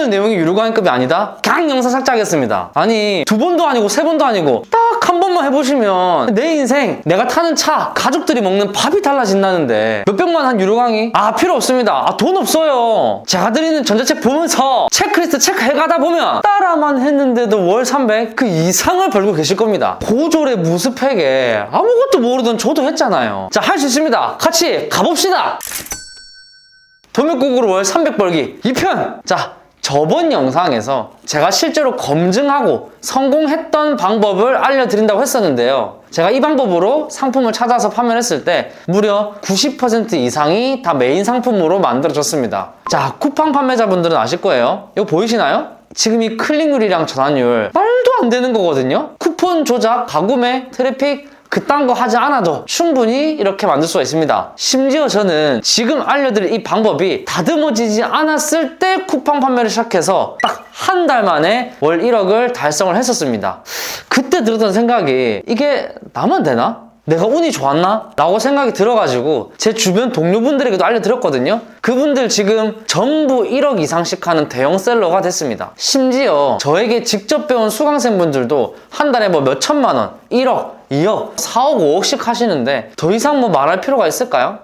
이런 내용이 유료강의급이 아니다? 강 영상 삭제하겠습니다. 아니 2번도 아니고 3번도 아니고 딱 한 번만 해보시면 내 인생, 내가 타는 차, 가족들이 먹는 밥이 달라진다는데 몇백만 한 유료강의? 필요 없습니다. 돈 없어요. 제가 드리는 전자책 보면서 체크리스트 체크해가다 보면 따라만 했는데도 월 300 그 이상을 벌고 계실 겁니다. 고졸의 무스펙에 아무것도 모르던 저도 했잖아요. 자, 할 수 있습니다. 같이 가봅시다. 도매국으로 월 300 벌기 2편! 자, 저번 영상에서 제가 실제로 검증하고 성공했던 방법을 알려드린다고 했었는데요. 제가 이 방법으로 상품을 찾아서 판매를 했을 때 무려 90% 이상이 다 메인 상품으로 만들어졌습니다. 자, 쿠팡 판매자분들은 아실 거예요. 이거 보이시나요? 지금 이 클릭률이랑 전환율 말도 안 되는 거거든요. 쿠폰 조작, 가구매, 트래픽 그딴 거 하지 않아도 충분히 이렇게 만들 수가 있습니다. 심지어 저는 지금 알려드릴 이 방법이 다듬어지지 않았을 때 쿠팡 판매를 시작해서 딱 한 달 만에 월 1억을 달성을 했었습니다. 그때 들었던 생각이 이게 나만 되나? 내가 운이 좋았나? 라고 생각이 들어가지고 제 주변 동료분들에게도 알려드렸거든요. 그분들 지금 전부 1억 이상씩 하는 대형셀러가 됐습니다. 심지어 저에게 직접 배운 수강생분들도 한 달에 뭐 몇 천만 원, 1억, 2억, 4억, 5억씩 하시는데 더 이상 뭐 말할 필요가 있을까요?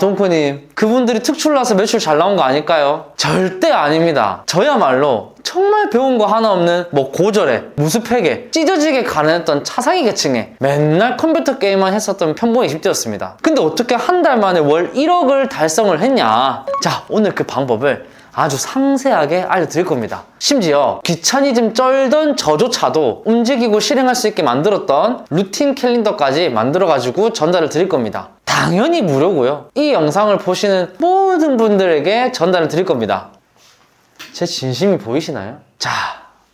동크님, 그분들이 특출나서 매출 잘 나온 거 아닐까요? 절대 아닙니다. 저야말로 정말 배운 거 하나 없는 뭐 고졸에, 무스펙에, 찢어지게 가난했던 차상위 계층에 맨날 컴퓨터 게임만 했었던 편봉 20대였습니다. 근데 어떻게 한 달 만에 월 1억을 달성을 했냐? 자, 오늘 그 방법을 아주 상세하게 알려드릴 겁니다. 심지어 귀차니즘 쩔던 저조차도 움직이고 실행할 수 있게 만들었던 루틴 캘린더까지 만들어가지고 전달을 드릴 겁니다. 당연히 무료고요. 이 영상을 보시는 모든 분들에게 전달을 드릴 겁니다. 제 진심이 보이시나요? 자,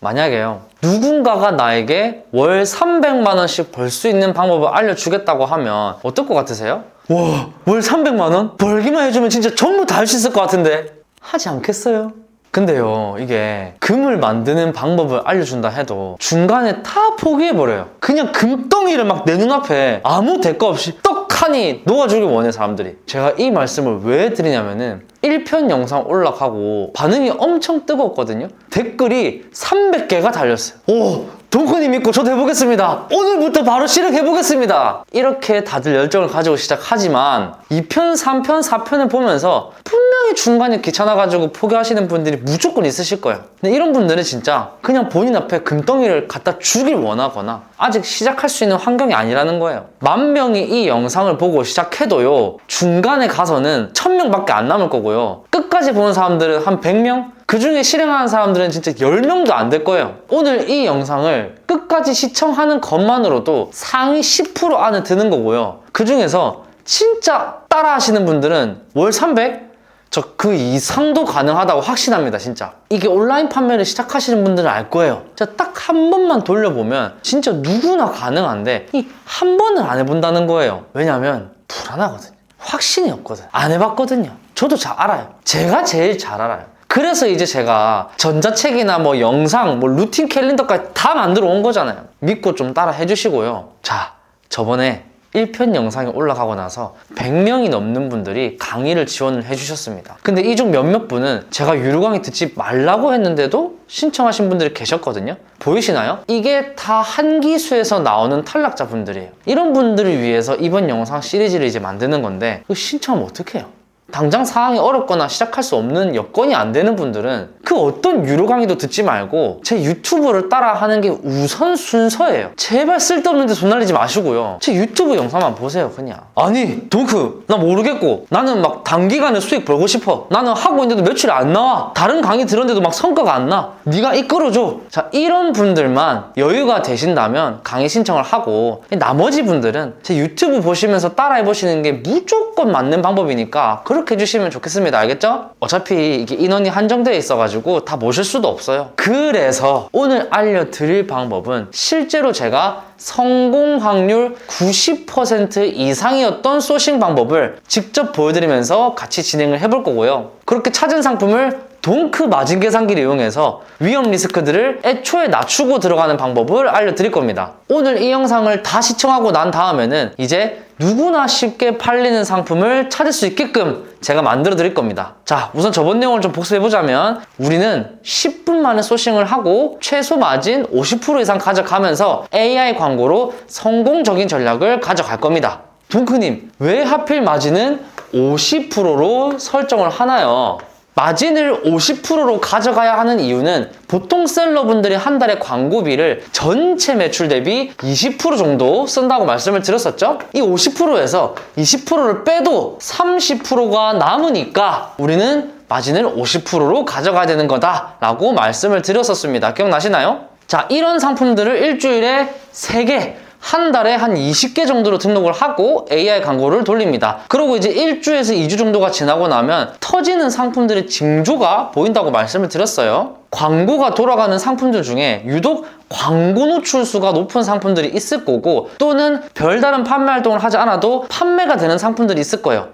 만약에요, 누군가가 나에게 월 300만 원씩 벌 수 있는 방법을 알려주겠다고 하면 어떨 것 같으세요? 와, 월 300만 원? 벌기만 해주면 진짜 전부 다 할 수 있을 것 같은데 하지 않겠어요? 근데요, 이게 금을 만드는 방법을 알려준다 해도 중간에 다 포기해버려요. 그냥 금덩이를 막 내 눈앞에 아무 대가 없이 떡하니 놓아주길 원해, 사람들이. 제가 이 말씀을 왜 드리냐면은 1편 영상 올라가고 반응이 엄청 뜨거웠거든요. 댓글이 300개가 달렸어요. 오, 동크님 믿고 저도 해보겠습니다. 오늘부터 바로 실행해보겠습니다. 이렇게 다들 열정을 가지고 시작하지만 2편, 3편, 4편을 보면서 분명히 중간에 귀찮아가지고 포기하시는 분들이 무조건 있으실 거예요. 근데 이런 분들은 진짜 그냥 본인 앞에 금덩이를 갖다 주길 원하거나 아직 시작할 수 있는 환경이 아니라는 거예요. 10,000명이 이 영상을 보고 시작해도요, 중간에 가서는 1000명밖에 안 남을 거고요. 끝까지 보는 사람들은 한 100명? 그 중에 실행하는 사람들은 진짜 10명도 안 될 거예요. 오늘 이 영상을 끝까지 시청하는 것만으로도 상위 10% 안에 드는 거고요. 그 중에서 진짜 따라 하시는 분들은 월 300? 저 그 이상도 가능하다고 확신합니다, 진짜. 이게 온라인 판매를 시작하시는 분들은 알 거예요. 진짜 딱 한 번만 돌려보면 진짜 누구나 가능한데 이 한 번을 안 해본다는 거예요. 왜냐면 불안하거든요. 확신이 없거든. 안 해봤거든요. 저도 잘 알아요. 제가 제일 잘 알아요. 그래서 이제 제가 전자책이나 뭐 영상, 뭐 루틴 캘린더까지 다 만들어 온 거잖아요. 믿고 좀 따라 해주시고요. 자, 저번에 1편 영상이 올라가고 나서 100명이 넘는 분들이 강의를 지원을 해주셨습니다. 근데 이 중 몇몇 분은 제가 유료 강의 듣지 말라고 했는데도 신청하신 분들이 계셨거든요. 보이시나요? 이게 다 한기수에서 나오는 탈락자 분들이에요. 이런 분들을 위해서 이번 영상 시리즈를 이제 만드는 건데 그거 신청하면 어떡해요? 당장 상황이 어렵거나 시작할 수 없는 여건이 안 되는 분들은 그 어떤 유료 강의도 듣지 말고 제 유튜브를 따라 하는 게 우선 순서예요. 제발 쓸데없는 데 돈 날리지 마시고요. 제 유튜브 영상만 보세요, 그냥. 아니, 동크, 나 모르겠고 나는 막 단기간에 수익 벌고 싶어. 나는 하고 있는데도 매출이 안 나와. 다른 강의 들었는데도 막 성과가 안 나. 네가 이끌어줘. 자, 이런 분들만 여유가 되신다면 강의 신청을 하고, 나머지 분들은 제 유튜브 보시면서 따라 해보시는 게 무조건 맞는 방법이니까 그렇게 해주시면 좋겠습니다. 알겠죠? 어차피 이게 인원이 한정되어 있어가지고 다 모실 수도 없어요. 그래서 오늘 알려드릴 방법은 실제로 제가 성공 확률 90% 이상이었던 소싱 방법을 직접 보여드리면서 같이 진행을 해볼 거고요. 그렇게 찾은 상품을 동크 마진 계산기를 이용해서 위험 리스크들을 애초에 낮추고 들어가는 방법을 알려드릴 겁니다. 오늘 이 영상을 다 시청하고 난 다음에는 이제 누구나 쉽게 팔리는 상품을 찾을 수 있게끔 제가 만들어 드릴 겁니다. 자, 우선 저번 내용을 좀 복습해 보자면 우리는 10분 만에 소싱을 하고 최소 마진 50% 이상 가져가면서 AI 광고로 성공적인 전략을 가져갈 겁니다. 동크님, 왜 하필 마진은 50%로 설정을 하나요? 마진을 50%로 가져가야 하는 이유는 보통 셀러분들이 한 달에 광고비를 전체 매출 대비 20% 정도 쓴다고 말씀을 드렸었죠? 이 50%에서 20%를 빼도 30%가 남으니까 우리는 마진을 50%로 가져가야 되는 거다 라고 말씀을 드렸었습니다. 기억나시나요? 자, 이런 상품들을 일주일에 3개, 한 달에 한 20개 정도로 등록을 하고 AI 광고를 돌립니다. 그리고 이제 1주에서 2주 정도가 지나고 나면 터지는 상품들의 징조가 보인다고 말씀을 드렸어요. 광고가 돌아가는 상품들 중에 유독 광고 노출 수가 높은 상품들이 있을 거고, 또는 별다른 판매 활동을 하지 않아도 판매가 되는 상품들이 있을 거예요.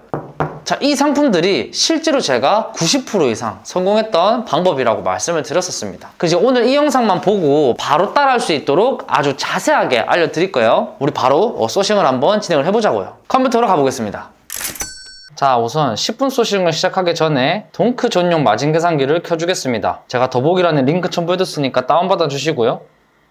자, 이 상품들이 실제로 제가 90% 이상 성공했던 방법이라고 말씀을 드렸었습니다. 그래서 오늘 이 영상만 보고 바로 따라할 수 있도록 아주 자세하게 알려드릴 거예요. 우리 바로 소싱을 한번 진행을 해보자고요. 컴퓨터로 가보겠습니다. 자, 우선 10분 소싱을 시작하기 전에 동크 전용 마진 계산기를 켜주겠습니다. 제가 더보기란에 링크 첨부해뒀으니까 다운받아 주시고요.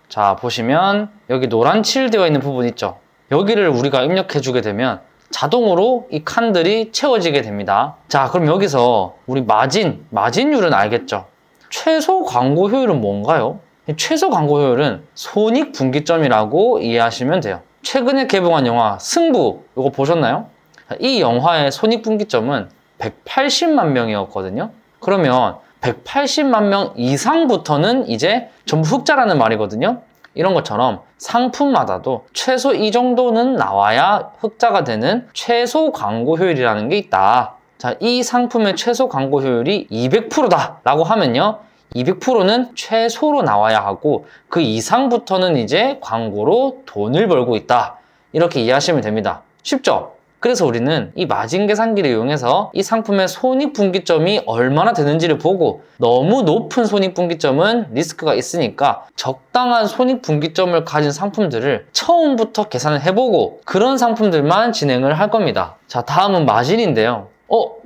자, 보시면 여기 노란 칠 되어 있는 부분 있죠? 여기를 우리가 입력해주게 되면 자동으로 이 칸들이 채워지게 됩니다. 자, 그럼 여기서 우리 마진율은 알겠죠? 최소 광고 효율은 뭔가요? 최소 광고 효율은 손익분기점이라고 이해하시면 돼요. 최근에 개봉한 영화 승부, 이거 보셨나요? 이 영화의 손익분기점은 180만 명이었거든요. 그러면 180만 명 이상부터는 이제 전부 흑자라는 말이거든요. 이런 것처럼 상품마다도 최소 이 정도는 나와야 흑자가 되는 최소 광고 효율이라는 게 있다. 자, 이 상품의 최소 광고 효율이 200%다 라고 하면요, 200%는 최소로 나와야 하고 그 이상부터는 이제 광고로 돈을 벌고 있다, 이렇게 이해하시면 됩니다. 쉽죠? 그래서 우리는 이 마진 계산기를 이용해서 이 상품의 손익분기점이 얼마나 되는지를 보고, 너무 높은 손익분기점은 리스크가 있으니까 적당한 손익분기점을 가진 상품들을 처음부터 계산을 해보고 그런 상품들만 진행을 할 겁니다. 자, 다음은 마진인데요.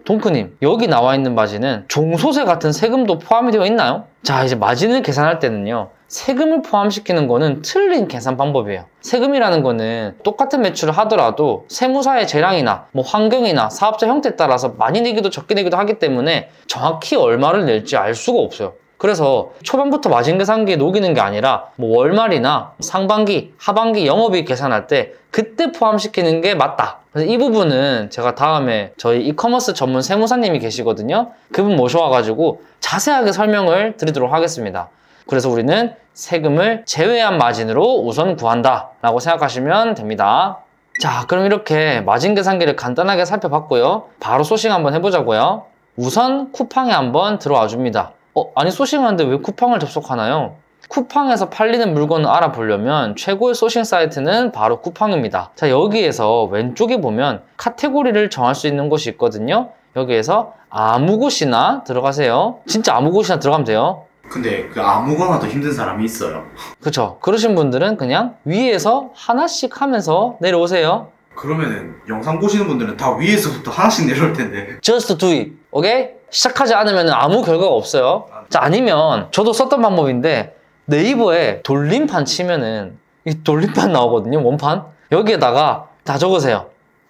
동크님, 여기 나와 있는 마진은 종소세 같은 세금도 포함이 되어 있나요? 자, 이제 마진을 계산할 때는요, 세금을 포함시키는 거는 틀린 계산 방법이에요. 세금이라는 거는 똑같은 매출을 하더라도 세무사의 재량이나 환경이나 사업자 형태에 따라서 많이 내기도 적게 내기도 하기 때문에 정확히 얼마를 낼지 알 수가 없어요. 그래서 초반부터 마진 계산기에 녹이는 게 아니라 월말이나 상반기, 하반기 영업이익 계산할 때 그때 포함시키는 게 맞다. 그래서 이 부분은 제가 다음에 저희 이커머스 전문 세무사님이 계시거든요. 그분 모셔와가지고 자세하게 설명을 드리도록 하겠습니다. 그래서 우리는 세금을 제외한 마진으로 우선 구한다 라고 생각하시면 됩니다. 자, 그럼 이렇게 마진 계산기를 간단하게 살펴봤고요. 바로 소싱 한번 해보자고요. 우선 쿠팡에 한번 들어와 줍니다. 아니, 소싱하는데 왜 쿠팡을 접속하나요? 쿠팡에서 팔리는 물건을 알아보려면 최고의 소싱 사이트는 바로 쿠팡입니다. 자, 여기에서 왼쪽에 보면 카테고리를 정할 수 있는 곳이 있거든요. 여기에서 아무 곳이나 들어가세요. 진짜 아무 곳이나 들어가면 돼요. 근데 그 아무거나 도 힘든 사람이 있어요. 그쵸. 그러신 분들은 그냥 위에서 하나씩 하면서 내려오세요. 그러면은 영상 보시는 분들은 다 위에서부터 하나씩 내려올 텐데. Just do it. 오케이? 시작하지 않으면 아무 결과가 없어요. 자, 아니면 저도 썼던 방법인데 네이버에 돌림판 치면은 이 돌림판 나오거든요. 원판. 여기에다가 다 적으세요.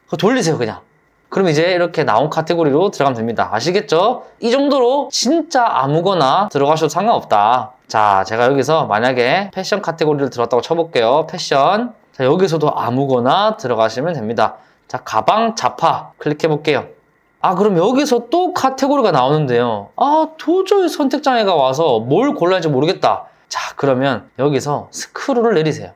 그거 돌리세요, 그냥. 그럼 이제 이렇게 나온 카테고리로 들어가면 됩니다. 아시겠죠? 이 정도로 진짜 아무거나 들어가셔도 상관없다. 자, 제가 여기서 만약에 패션 카테고리를 들었다고 쳐볼게요. 패션. 자, 여기서도 아무거나 들어가시면 됩니다. 자, 가방, 자파 클릭해 볼게요. 그럼 여기서 또 카테고리가 나오는데요. 도저히 선택장애가 와서 뭘 골라야 할지 모르겠다. 자, 그러면 여기서 스크롤을 내리세요.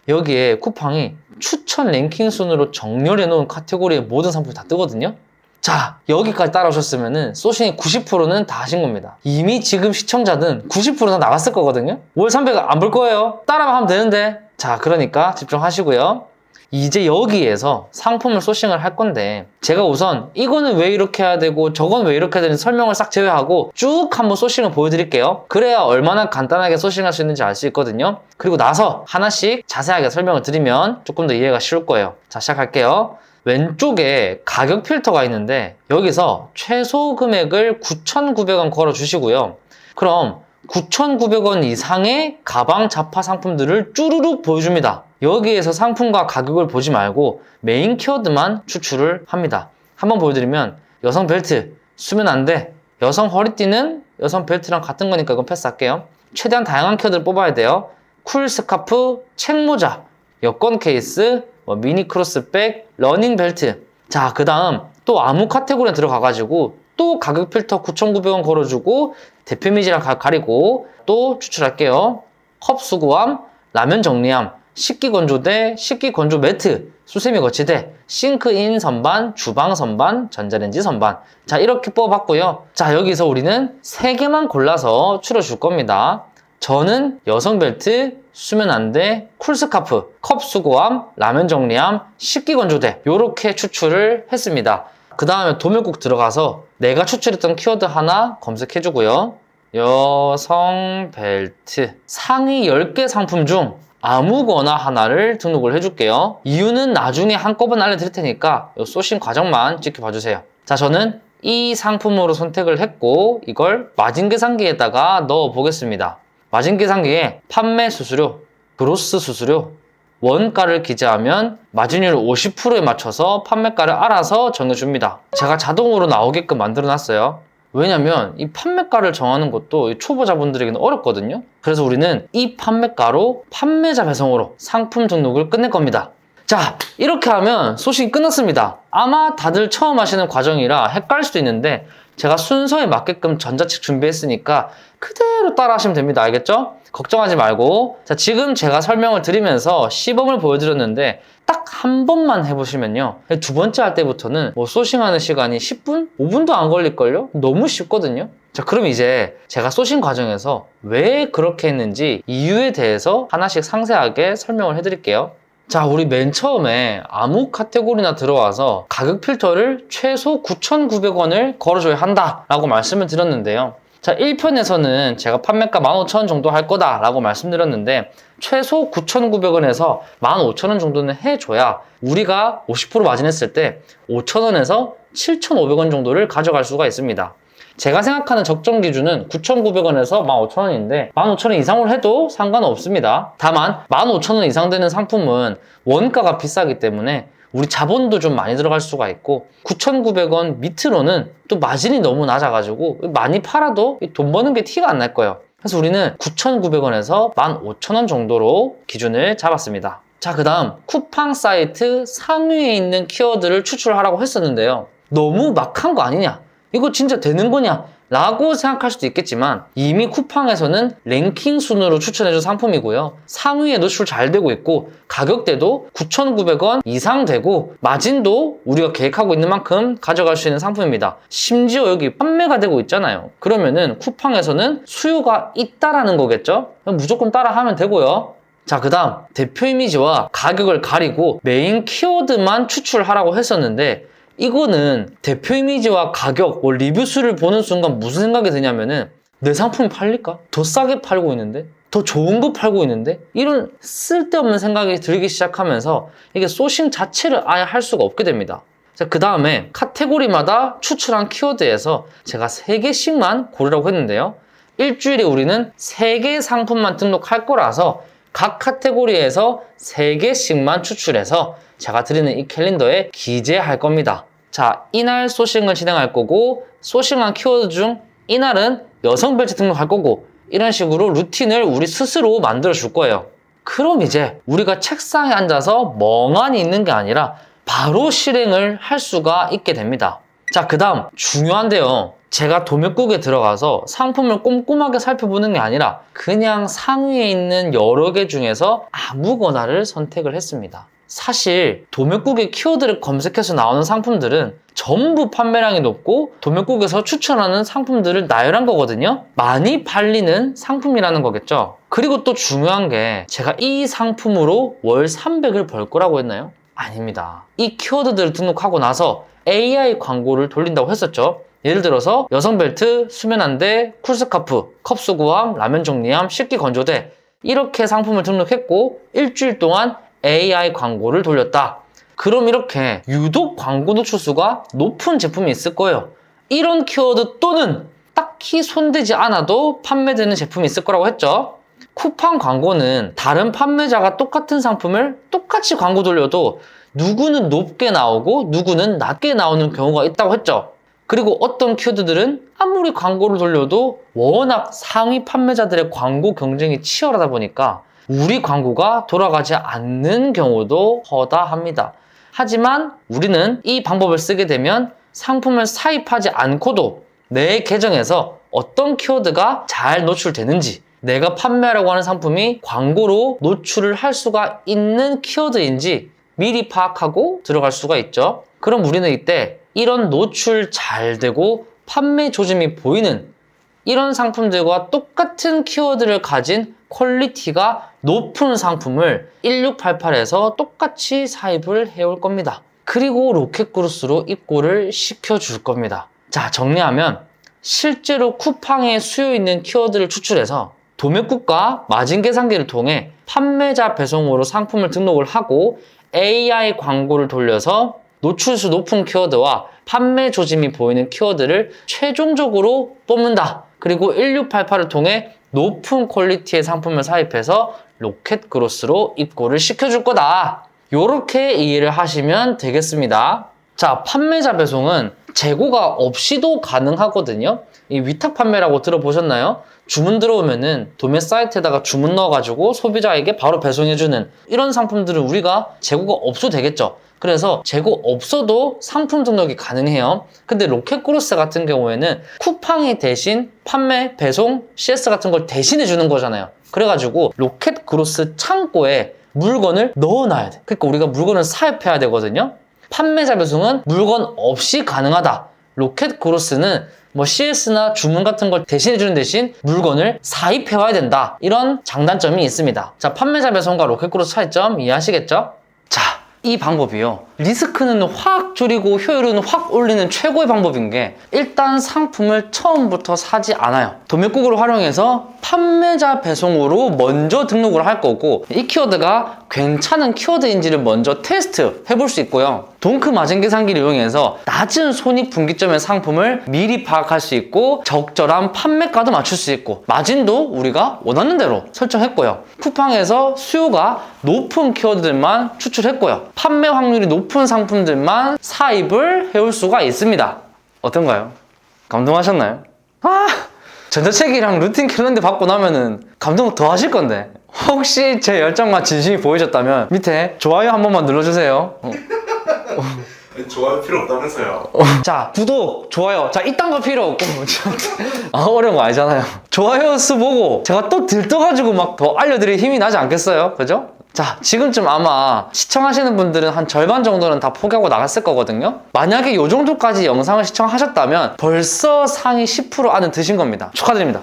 여기에 쿠팡이 추천 랭킹 순으로 정렬해 놓은 카테고리의 모든 상품이 다 뜨거든요. 자, 여기까지 따라오셨으면은 소싱의 90%는 다 하신 겁니다. 이미 지금 시청자는 90%는 나갔을 거거든요. 월 300 안 볼 거예요. 따라만 하면 되는데. 자, 그러니까 집중하시고요. 이제 여기에서 상품을 소싱을 할 건데 제가 우선 이거는 왜 이렇게 해야 되고 저건 왜 이렇게 해야 되는지 설명을 싹 제외하고 쭉 한번 소싱을 보여드릴게요. 그래야 얼마나 간단하게 소싱할 수 있는지 알 수 있거든요. 그리고 나서 하나씩 자세하게 설명을 드리면 조금 더 이해가 쉬울 거예요. 자, 시작할게요. 왼쪽에 가격 필터가 있는데 여기서 최소 금액을 9,900원 걸어 주시고요. 그럼 9,900원 이상의 가방 잡화 상품들을 쭈루룩 보여줍니다. 여기에서 상품과 가격을 보지 말고 메인 키워드만 추출을 합니다. 한번 보여드리면 여성 벨트 쓰면 안 돼. 여성 허리띠는 여성 벨트랑 같은 거니까 이건 패스할게요. 최대한 다양한 키워드를 뽑아야 돼요. 쿨 스카프, 책모자, 여권 케이스, 미니 크로스백, 러닝 벨트. 자, 그 다음 또 아무 카테고리에 들어가가지고 또 가격 필터 9,900원 걸어주고 대표 이미지랑 가리고 또 추출할게요. 컵 수거함, 라면 정리함, 식기 건조대, 식기 건조 매트, 수세미 거치대, 싱크인 선반, 주방 선반, 전자레인지 선반. 자, 이렇게 뽑아봤고요. 자, 여기서 우리는 3개만 골라서 추려줄 겁니다. 저는 여성 벨트, 수면 안대, 쿨스카프, 컵 수거함, 라면 정리함, 식기 건조대 이렇게 추출을 했습니다. 그 다음에 도면국 들어가서 내가 추출했던 키워드 하나 검색해주고요. 여성 벨트 상위 10개 상품 중 아무거나 하나를 등록을 해줄게요. 이유는 나중에 한꺼번에 알려드릴 테니까 이 소싱 과정만 지켜봐주세요. 자, 저는 이 상품으로 선택을 했고 이걸 마진 계산기에다가 넣어 보겠습니다. 마진 계산기에 판매 수수료, 그로스 수수료, 원가를 기재하면 마진율 50%에 맞춰서 판매가를 알아서 정해줍니다. 제가 자동으로 나오게끔 만들어 놨어요. 왜냐면 이 판매가를 정하는 것도 초보자분들에게는 어렵거든요. 그래서 우리는 이 판매가로 판매자 배송으로 상품 등록을 끝낼 겁니다. 자, 이렇게 하면 소식이 끝났습니다. 아마 다들 처음 하시는 과정이라 헷갈릴 수도 있는데 제가 순서에 맞게끔 전자책 준비했으니까 그대로 따라 하시면 됩니다. 알겠죠? 걱정하지 말고. 자, 지금 제가 설명을 드리면서 시범을 보여드렸는데 딱 한 번만 해보시면요. 두 번째 할 때부터는 소싱하는 시간이 10분? 5분도 안 걸릴걸요? 너무 쉽거든요. 자, 그럼 이제 제가 소싱 과정에서 왜 그렇게 했는지 이유에 대해서 하나씩 상세하게 설명을 해드릴게요. 자, 우리 맨 처음에 아무 카테고리나 들어와서 가격 필터를 최소 9,900원을 걸어줘야 한다라고 말씀을 드렸는데요. 자, 1편에서는 제가 판매가 15,000원 정도 할 거다라고 말씀드렸는데 최소 9,900원에서 15,000원 정도는 해줘야 우리가 50% 마진했을 때 5,000원에서 7,500원 정도를 가져갈 수가 있습니다. 제가 생각하는 적정 기준은 9,900원에서 15,000원인데 15,000원 이상으로 해도 상관은 없습니다. 다만 15,000원 이상 되는 상품은 원가가 비싸기 때문에 우리 자본도 좀 많이 들어갈 수가 있고 9,900원 밑으로는 또 마진이 너무 낮아가지고 많이 팔아도 돈 버는 게 티가 안 날 거예요. 그래서 우리는 9,900원에서 15,000원 정도로 기준을 잡았습니다. 자, 그 다음 쿠팡 사이트 상위에 있는 키워드를 추출하라고 했었는데요. 너무 막한 거 아니냐? 이거 진짜 되는 거냐? 라고 생각할 수도 있겠지만 이미 쿠팡에서는 랭킹 순으로 추천해준 상품이고요. 상위에 노출 잘 되고 있고 가격대도 9,900원 이상 되고 마진도 우리가 계획하고 있는 만큼 가져갈 수 있는 상품입니다. 심지어 여기 판매가 되고 있잖아요. 그러면은 쿠팡에서는 수요가 있다라는 거겠죠? 무조건 따라하면 되고요. 자, 그 다음 대표 이미지와 가격을 가리고 메인 키워드만 추출하라고 했었는데 이거는 대표 이미지와 가격, 리뷰 수를 보는 순간 무슨 생각이 드냐면은 내 상품이 팔릴까? 더 싸게 팔고 있는데? 더 좋은 거 팔고 있는데? 이런 쓸데없는 생각이 들기 시작하면서 이게 소싱 자체를 아예 할 수가 없게 됩니다. 자, 그 다음에 카테고리마다 추출한 키워드에서 제가 3개씩만 고르라고 했는데요. 일주일에 우리는 3개 상품만 등록할 거라서 각 카테고리에서 3개씩만 추출해서 제가 드리는 이 캘린더에 기재할 겁니다. 자, 이날 소싱을 진행할 거고 소싱한 키워드 중 이날은 여성 벨트 등록할 거고 이런 식으로 루틴을 우리 스스로 만들어 줄 거예요. 그럼 이제 우리가 책상에 앉아서 멍하니 있는 게 아니라 바로 실행을 할 수가 있게 됩니다. 자, 그 다음 중요한데요. 제가 도매국에 들어가서 상품을 꼼꼼하게 살펴보는 게 아니라 그냥 상위에 있는 여러 개 중에서 아무거나를 선택을 했습니다. 사실 도매국의 키워드를 검색해서 나오는 상품들은 전부 판매량이 높고 도매국에서 추천하는 상품들을 나열한 거거든요. 많이 팔리는 상품이라는 거겠죠. 그리고 또 중요한 게 제가 이 상품으로 월 300을 벌 거라고 했나요? 아닙니다. 이 키워드들을 등록하고 나서 AI 광고를 돌린다고 했었죠. 예를 들어서 여성 벨트, 수면 안대, 쿨스카프, 컵수구함, 라면 정리함, 식기 건조대 이렇게 상품을 등록했고 일주일 동안 AI 광고를 돌렸다. 그럼 이렇게 유독 광고 노출수가 높은 제품이 있을 거예요. 이런 키워드 또는 딱히 손대지 않아도 판매되는 제품이 있을 거라고 했죠. 쿠팡 광고는 다른 판매자가 똑같은 상품을 똑같이 광고 돌려도 누구는 높게 나오고 누구는 낮게 나오는 경우가 있다고 했죠. 그리고 어떤 키워드들은 아무리 광고를 돌려도 워낙 상위 판매자들의 광고 경쟁이 치열하다 보니까 우리 광고가 돌아가지 않는 경우도 허다합니다. 하지만 우리는 이 방법을 쓰게 되면 상품을 사입하지 않고도 내 계정에서 어떤 키워드가 잘 노출되는지 내가 판매하려고 하는 상품이 광고로 노출을 할 수가 있는 키워드인지 미리 파악하고 들어갈 수가 있죠. 그럼 우리는 이때 이런 노출 잘 되고 판매 조짐이 보이는 이런 상품들과 똑같은 키워드를 가진 퀄리티가 높은 상품을 1688에서 똑같이 사입을 해올 겁니다. 그리고 로켓그로스로 입고를 시켜줄 겁니다. 자, 정리하면 실제로 쿠팡에 수요 있는 키워드를 추출해서 도매국과 마진 계산기를 통해 판매자 배송으로 상품을 등록을 하고 AI 광고를 돌려서 노출수 높은 키워드와 판매 조짐이 보이는 키워드를 최종적으로 뽑는다. 그리고 1688을 통해 높은 퀄리티의 상품을 사입해서 로켓그로스로 입고를 시켜줄 거다. 요렇게 이해를 하시면 되겠습니다. 자, 판매자 배송은 재고가 없이도 가능하거든요. 이 위탁 판매라고 들어보셨나요? 주문 들어오면은 도매 사이트에다가 주문 넣어가지고 소비자에게 바로 배송해주는 이런 상품들은 우리가 재고가 없어도 되겠죠. 그래서 재고 없어도 상품 등록이 가능해요. 근데 로켓그로스 같은 경우에는 쿠팡이 대신 판매, 배송, CS 같은 걸 대신해 주는 거잖아요. 그래가지고 로켓그로스 창고에 물건을 넣어놔야 돼. 그러니까 우리가 물건을 사입해야 되거든요. 판매자 배송은 물건 없이 가능하다. 로켓그로스는 뭐 CS나 주문 같은 걸 대신해주는 대신 물건을 사입해와야 된다. 이런 장단점이 있습니다. 자, 판매자 배송과 로켓그로스 차이점 이해하시겠죠? 자, 이 방법이요. 리스크는 확 줄이고 효율은 확 올리는 최고의 방법인 게 일단 상품을 처음부터 사지 않아요. 도매국으로 활용해서 판매자 배송으로 먼저 등록을 할 거고 이 키워드가 괜찮은 키워드인지를 먼저 테스트 해볼 수 있고요. 동크 마진 계산기를 이용해서 낮은 손익분기점의 상품을 미리 파악할 수 있고 적절한 판매가도 맞출 수 있고 마진도 우리가 원하는 대로 설정했고요. 쿠팡에서 수요가 높은 키워드들만 추출했고요. 판매 확률이 높은 상품들만 사입을 해올 수가 있습니다. 어떤가요? 감동하셨나요? 전자책이랑 루틴 캘린더 받고 나면은 감동 더 하실 건데 혹시 제 열정과 진심이 보이셨다면 밑에 좋아요 한 번만 눌러주세요. 좋아요 필요 없다면서요. 자, 구독, 좋아요. 자, 이딴 거 필요 없고 어려운 거 아니잖아요. 좋아요 수 보고 제가 또 들떠가지고 막 더 알려드릴 힘이 나지 않겠어요? 그죠? 자, 지금쯤 아마 시청하시는 분들은 한 절반 정도는 다 포기하고 나갔을 거거든요. 만약에 이 정도까지 영상을 시청하셨다면 벌써 상위 10% 안은 드신 겁니다. 축하드립니다.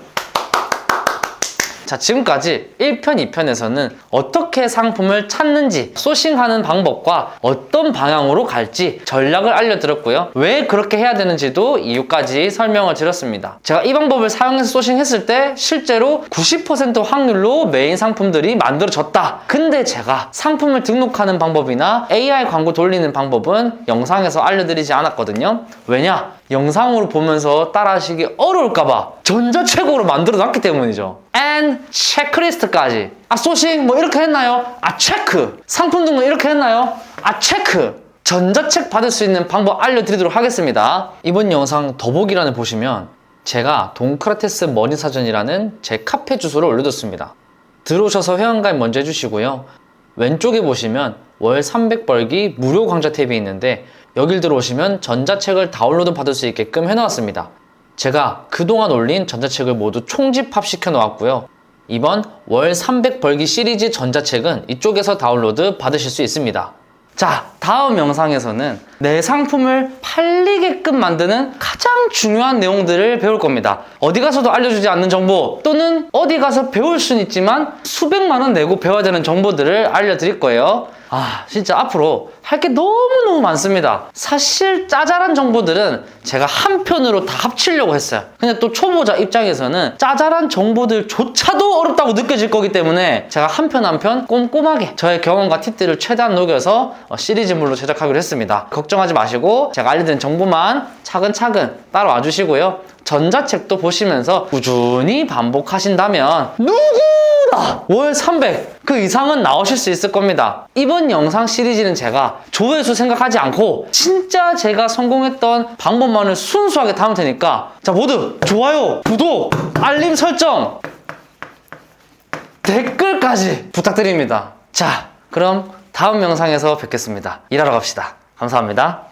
자, 지금까지 1편, 2편에서는 어떻게 상품을 찾는지, 소싱하는 방법과 어떤 방향으로 갈지 전략을 알려드렸고요. 왜 그렇게 해야 되는지도 이유까지 설명을 드렸습니다. 제가 이 방법을 사용해서 소싱했을 때 실제로 90% 확률로 메인 상품들이 만들어졌다. 근데 제가 상품을 등록하는 방법이나 AI 광고 돌리는 방법은 영상에서 알려드리지 않았거든요. 왜냐? 영상으로 보면서 따라하시기 어려울까봐 전자책으로 만들어 놨기 때문이죠. and 체크리스트까지. 소싱 뭐 이렇게 했나요? 체크. 상품 등록 이렇게 했나요? 체크. 전자책 받을 수 있는 방법 알려드리도록 하겠습니다. 이번 영상 더보기란을 보시면 제가 동크라테스 머니사전이라는 제 카페 주소를 올려뒀습니다. 들어오셔서 회원가입 먼저 해주시고요. 왼쪽에 보시면 월 300벌기 무료 강좌 탭이 있는데 여길 들어오시면 전자책을 다운로드 받을 수 있게끔 해놓았습니다. 제가 그동안 올린 전자책을 모두 총집합 시켜 놓았고요. 이번 월 300벌기 시리즈 전자책은 이쪽에서 다운로드 받으실 수 있습니다. 자, 다음 영상에서는 내 상품을 팔리게끔 만드는 가장 중요한 내용들을 배울 겁니다. 어디 가서도 알려주지 않는 정보 또는 어디 가서 배울 수는 있지만 수백만 원 내고 배워야 되는 정보들을 알려드릴 거예요. 진짜 앞으로 할 게 너무너무 많습니다. 사실 짜잘한 정보들은 제가 한 편으로 다 합치려고 했어요. 근데 또 초보자 입장에서는 짜잘한 정보들조차도 어렵다고 느껴질 거기 때문에 제가 한 편 한 편 꼼꼼하게 저의 경험과 팁들을 최대한 녹여서 시리즈물로 제작하기로 했습니다. 걱정하지 마시고 제가 알려드린 정보만 차근차근 따라와 주시고요. 전자책도 보시면서 꾸준히 반복하신다면 누구나 월 300 그 이상은 나오실 수 있을 겁니다. 이번 영상 시리즈는 제가 조회수 생각하지 않고 진짜 제가 성공했던 방법만을 순수하게 담을 테니까 자, 모두 좋아요, 구독, 알림 설정, 댓글까지 부탁드립니다. 자, 그럼 다음 영상에서 뵙겠습니다. 일하러 갑시다. 감사합니다.